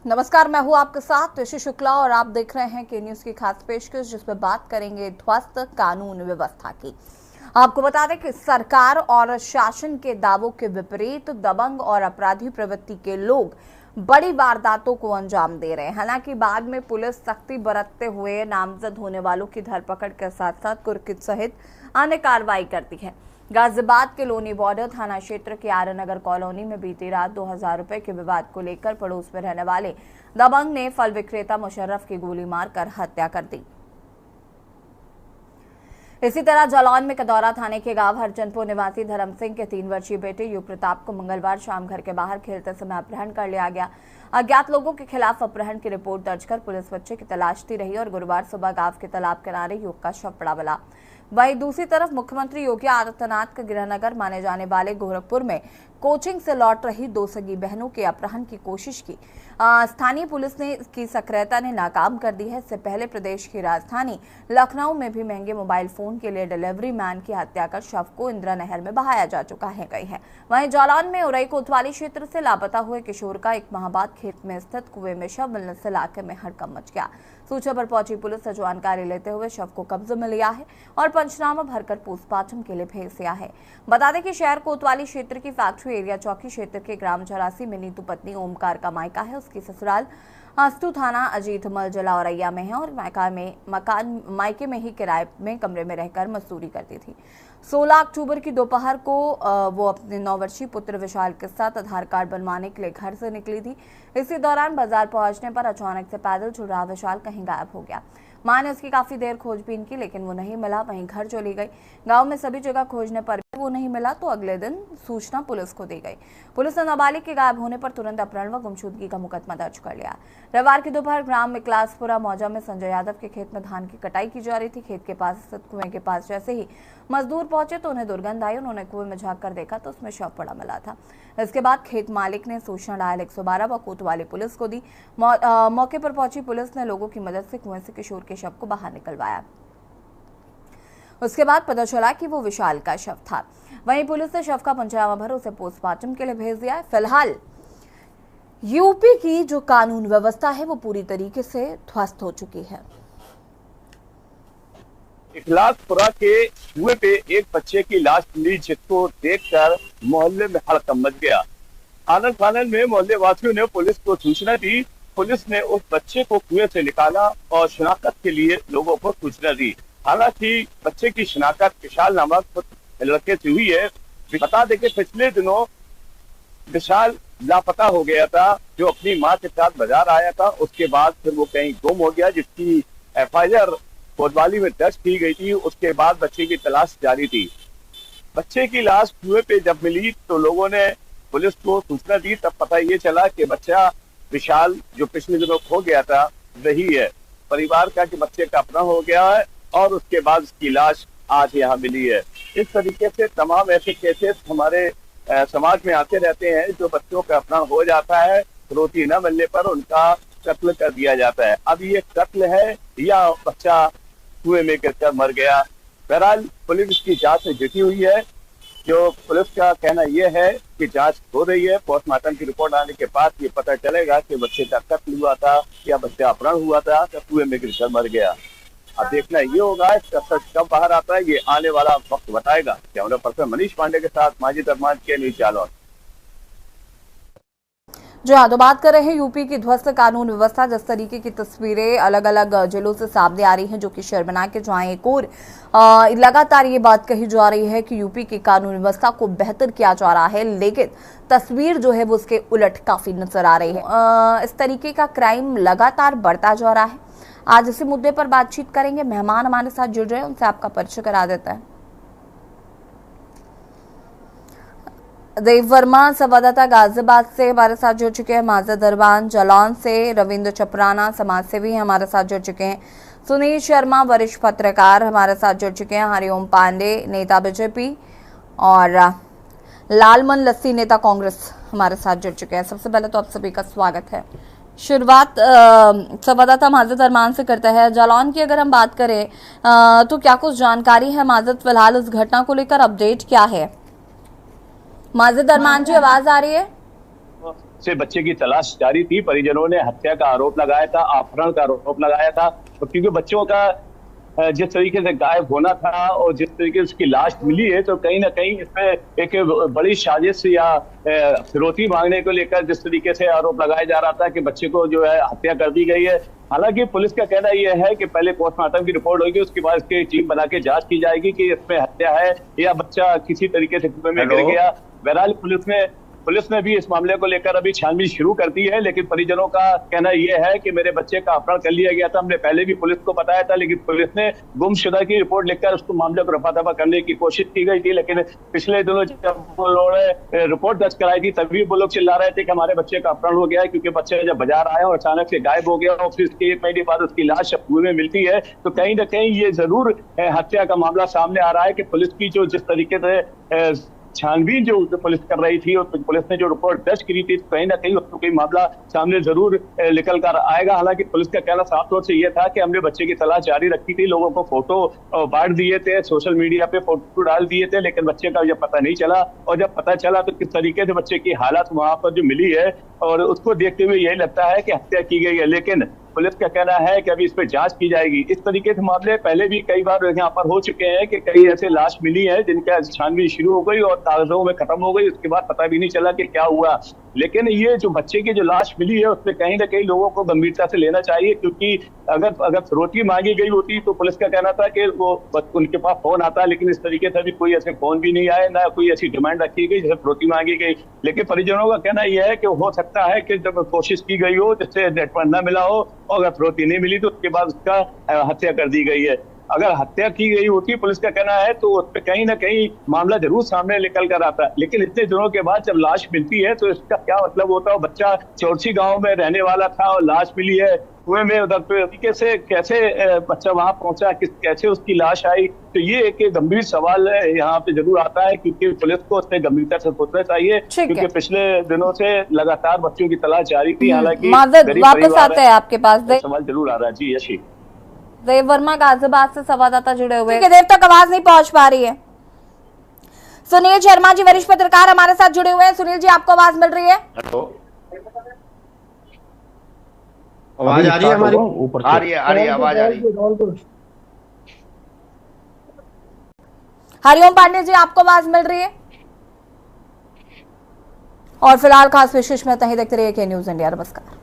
नमस्कार, मैं हूं आपके साथ ऋषि शुक्ला और आप देख रहे हैं के न्यूज की खास पेशकश, जिसमें बात करेंगे ध्वस्त कानून व्यवस्था की। आपको बता दें कि सरकार और शासन के दावों के विपरीत दबंग और अपराधी प्रवृत्ति के लोग बड़ी वारदातों को अंजाम दे रहे हैं। हालांकि बाद में पुलिस सख्ती बरतते हुए नामजद होने वालों की धरपकड़ के साथ साथ कुर्कित सहित अन्य कार्रवाई करती है। गाजियाबाद के लोनी बॉर्डर थाना क्षेत्र के आर्यनगर कॉलोनी में बीती रात 2000 रुपए के विवाद को लेकर पड़ोस में रहने वाले दबंग ने फल विक्रेता मुशर्रफ की गोली मारकर हत्या कर दी। इसी तरह जालौन में कदौरा थाने के गांव हरचंदपुर निवासी धर्म सिंह के 3 वर्षीय बेटे युग प्रताप को मंगलवार शाम घर के बाहर खेलते समय अपहरण कर लिया गया। अज्ञात लोगों के खिलाफ अपहरण की रिपोर्ट दर्ज कर पुलिस बच्चे की तलाशती रही और गुरुवार सुबह गांव के तालाब किनारे युग का शव पड़ा मिला। वहीं दूसरी तरफ मुख्यमंत्री योगी आदित्यनाथ के गृहनगर माने जाने वाले गोरखपुर में कोचिंग से लौट रही 2 सगी बहनों के अपहरण की कोशिश की स्थानीय पुलिस ने इसकी सक्रियता ने नाकाम कर दी है। इससे पहले प्रदेश की राजधानी लखनऊ में भी महंगे मोबाइल फोन के लिए डिलीवरी मैन की हत्या कर शव को इंदिरा नहर में बहाया जा चुका है गई है। वहीं जालौन में उरई कोतवाली क्षेत्र से लापता हुए किशोर का 1 माह बाद खेत में स्थित कुएं में शव मिलने से इलाके में हड़कंप मच गया। सूचना पर पहुंची पुलिस ने जानकारी लेते हुए शव को कब्जे में लिया है और पंचनामा भरकर पोस्टमार्टम के लिए भेज दिया है। बता दें कि शहर कोतवाली क्षेत्र की फैक्ट्री एरिया चौकी क्षेत्र के ग्राम चौरासी में नीतू पत्नी ओमकार का मायका है। उसकी ससुराल हस्तू थाना अजीत मलजला औरैया में है और मायके में ही किराए में कमरे में रहकर मजदूरी करती थी। 16 अक्टूबर की दोपहर को वो अपने 9 वर्षीय पुत्र विशाल के साथ आधार कार्ड बनवाने के लिए घर से निकली थी। इसी दौरान बाजार पहुंचने पर अचानक से पैदल चल रहा विशाल कहीं गायब हो गया। मां ने उसकी काफी देर खोजबीन की लेकिन वो नहीं मिला। वहीं घर चली गई। गांव में सभी जगह खोजने पर भी वो नहीं मिला तो अगले दिन सूचना पुलिस को दी गई। पुलिस ने नाबालिग के गायब होने पर तुरंत अपहरण व गुमशुदगी का मुकदमा दर्ज कर लिया। रविवार की दोपहर ग्राम में क्लासपुरा मौजा में संजय यादव के खेत में धान की कटाई की जा रही थी। खेत के पास स्थित कुएं के पास जैसे ही मजदूर पहुंचे तो उन्हें दुर्गंध आई। उन्होंने कुएं में झांक कर देखा तो उसमें शव पड़ा मिला था। इसके बाद खेत मालिक ने सूचना डायल 112 व कोतवाली पुलिस को दी। मौके पर पहुंची पुलिस ने लोगों की मदद से कुएं से किशोर के शव को बाहर निकलवाया। उसके बाद पता चला कि वो विशाल का शव था। वहीं पुलिस ने शव का पंचनामा भर उसे पोस्टमार्टम के लिए भेज दिया है। फिलहाल यूपी की जो कानून व्यवस्था है वो पूरी तरीके से ध्वस्त हो चुकी है। इखलासपुरा के कुएं पे एक बच्चे की लाश मिली, जिसको देखकर मोहल्ले में हड़कंप मच गया। आनन फानन में मोहल्ले वासियों ने पुलिस को सूचना दी। पुलिस ने उस बच्चे को कुएं से निकाला और शिनाख्त के लिए लोगों को सूचना दी। हालांकि बच्चे की शिनाख्त विशाल नामक लड़के से हुई है। बता दें कि पिछले दिनों विशाल लापता हो गया था, जो अपनी मां के साथ बाजार आया था। उसके बाद फिर वो कहीं गुम हो गया, जिसकी FIR कोतवाली में दर्ज की गई थी। उसके बाद बच्चे की तलाश जारी थी। बच्चे की लाश कुएं पे जब मिली तो लोगों ने पुलिस को सूचना दी। तब पता ये चला कि बच्चा विशाल जो पिछले दिनों खो गया था वही है। परिवार का कि बच्चे का अपना हो गया है और उसके बाद उसकी लाश आज यहाँ मिली है। इस तरीके से तमाम ऐसे केसेस हमारे समाज में आते रहते हैं, जो बच्चों का अपना हो जाता है, रोटी न मिलने पर उनका कत्ल कर दिया जाता है। अब ये कत्ल है या बच्चा कुएं में गिरकर मर गया। बहरहाल पुलिस की जांच में जुटी हुई है। जो पुलिस का कहना यह है कि जांच हो रही है। पोस्टमार्टम की रिपोर्ट आने के बाद ये पता चलेगा कि बच्चे का कत्ल हुआ था या बच्चा अपहरण हुआ था या कुएं में गिरकर मर गया। अब देखना ये होगा इसका सच कब बाहर आता है, ये आने वाला वक्त बताएगा। कैमरा पर्सन मनीष पांडे के साथ माजिद अरमान के न्यूज जालौन। जो हाँ, तो बात कर रहे हैं यूपी की ध्वस्त कानून व्यवस्था। जिस तरीके की तस्वीरें अलग अलग जिलों से सामने आ रही हैं, जो कि शर्मनाक है। जहाँ एक और लगातार ये बात कही जा रही है कि यूपी की कानून व्यवस्था को बेहतर किया जा रहा है, लेकिन तस्वीर जो है वो उसके उलट काफी नजर आ रही है। इस तरीके का क्राइम लगातार बढ़ता जा रहा है। आज इसी मुद्दे पर बातचीत करेंगे। मेहमान हमारे साथ जुड़ रहे हैं, उनसे आपका परिचय करा देता है। देव वर्मा संवाददाता गाजियाबाद से हमारे साथ जुड़ चुके हैं। माजिद अरमान जालौन से, रविंद्र चपराना समाजसेवी हमारे साथ जुड़ चुके हैं। सुनील शर्मा वरिष्ठ पत्रकार हमारे साथ जुड़ चुके हैं। हरिओम पांडे नेता बीजेपी और लालमन लस्सी नेता कांग्रेस हमारे साथ जुड़ चुके हैं। सबसे पहले तो आप सभी का स्वागत है। शुरुआत संवाददाता माजिद अरमान से करता है। जालौन की अगर हम बात करें तो क्या कुछ जानकारी है माजिद, फिलहाल इस घटना को लेकर अपडेट क्या है? माजिद अरमान जी, आवाज आ रही है? से बच्चे की तलाश जारी थी। परिजनों ने हत्या का आरोप लगाया था, अपहरण का आरोप लगाया था, तो क्योंकि बच्चों का जिस तरीके से गायब होना था और जिस तरीके से उसकी लाश मिली है, तो कहीं ना कहीं इसमें एक बड़ी साजिश या फिरौती मांगने को लेकर जिस तरीके से आरोप लगाया जा रहा था कि बच्चे को जो है हत्या कर दी गई है। हालांकि पुलिस का कहना यह है कि पहले पोस्टमार्टम की रिपोर्ट होगी, उसके बाद इसकी टीम बना के जांच की जाएगी कि इसमें हत्या है या बच्चा किसी तरीके से कुएं में गिर गया। बहरहाल पुलिस ने भी इस मामले को लेकर अभी छानबीन शुरू कर दी है, लेकिन परिजनों का कहना यह है कि मेरे बच्चे का अपहरण कर लिया गया था, हमने पहले भी पुलिस को बताया था, लेकिन पुलिस ने गुमशुदा की रिपोर्ट लिखकर उसको मामले को रफा दफा करने की कोशिश की गई थी। लेकिन पिछले दिनों जब वो लोगों ने रिपोर्ट दर्ज कराई थी, तभी वो लोग चिल्ला रहे थे कि हमारे बच्चे का अपहरण हो गया है, क्योंकि बच्चे जब बाजार आया और अचानक से गायब हो गया और फिर उसके 1 महीने बाद उसकी लाश कुएं में मिलती है, तो कहीं ना कहीं ये जरूर हत्या का मामला सामने आ रहा है कि पुलिस की जो जिस तरीके से छानबीन जो पुलिस कर रही थी और पुलिस ने जो रिपोर्ट दर्ज करी थी, कहीं ना कहीं उसको कोई मामला सामने जरूर निकल कर आएगा। हालांकि पुलिस का कहना साफ तौर से यह था कि हमने बच्चे की तलाश जारी रखी थी, लोगों को फोटो बांट दिए थे, सोशल मीडिया पे फोटो डाल दिए थे, लेकिन बच्चे का जब पता नहीं चला, और जब पता चला तो किस तरीके से बच्चे की हालत वहां पर जो मिली है, और उसको देखते हुए यही लगता है कि हत्या की गई है। लेकिन पुलिस का कहना है कि अभी इस पर जांच की जाएगी। इस तरीके के मामले पहले भी कई बार यहाँ पर हो चुके हैं कि कई ऐसे लाश मिली है जिनका छानबीन शुरू हो गई और कागजों में खत्म हो गई, उसके बाद पता भी नहीं चला कि क्या हुआ। लेकिन ये जो बच्चे की जो लाश मिली है, उसमें कहीं ना कहीं लोगों को गंभीरता से लेना चाहिए, क्योंकि अगर फिरौती मांगी गई होती तो पुलिस का कहना था कि वो उनके पास फोन आता, लेकिन इस तरीके से भी कोई ऐसे फोन भी नहीं आए, ना कोई ऐसी डिमांड रखी गई जैसे फिरौती मांगी गई। लेकिन परिजनों का कहना यह है कि हो सकता है कि जब कोशिश की गई हो, जिससे नेटवर्क न मिला हो, और अगर फिरौती नहीं मिली तो उसके बाद उसका हत्या कर दी गई है। अगर हत्या की गई होती, पुलिस का कहना है, तो उस पर कहीं ना कहीं मामला जरूर सामने निकल कर आता। लेकिन इतने दिनों के बाद जब लाश मिलती है तो इसका क्या मतलब होता है? बच्चा चौरसी गांव में रहने वाला था और लाश मिली है कुएं में, उधर पे कैसे बच्चा वहां पहुंचा, कैसे उसकी लाश आई? तो ये एक गंभीर सवाल है यहाँ पे जरूर आता है, क्योंकि पुलिस को उसने गंभीरता से सोचना चाहिए, क्योंकि पिछले दिनों से लगातार बच्चों की तलाश जारी थी। हालांकि वापस आते हैं आपके पास, सवाल जरूर आ रहा है। जी यशी देव वर्मा गाजियाबाद से संवाददाता जुड़े हुए हैं, देर तक आवाज नहीं पहुंच पा रही है। सुनील शर्मा जी वरिष्ठ पत्रकार हमारे साथ जुड़े हुए हैं। सुनील जी, आपको आवाज मिल रही है? हेलो, आवाज आ रही है हमारी? ऊपर आ रही है आवाज आ रही है। हरिओम पांडे जी, आपको आवाज मिल रही है? और फिलहाल खास विशेष में तहीं देखते रहिए के न्यूज इंडिया। नमस्कार।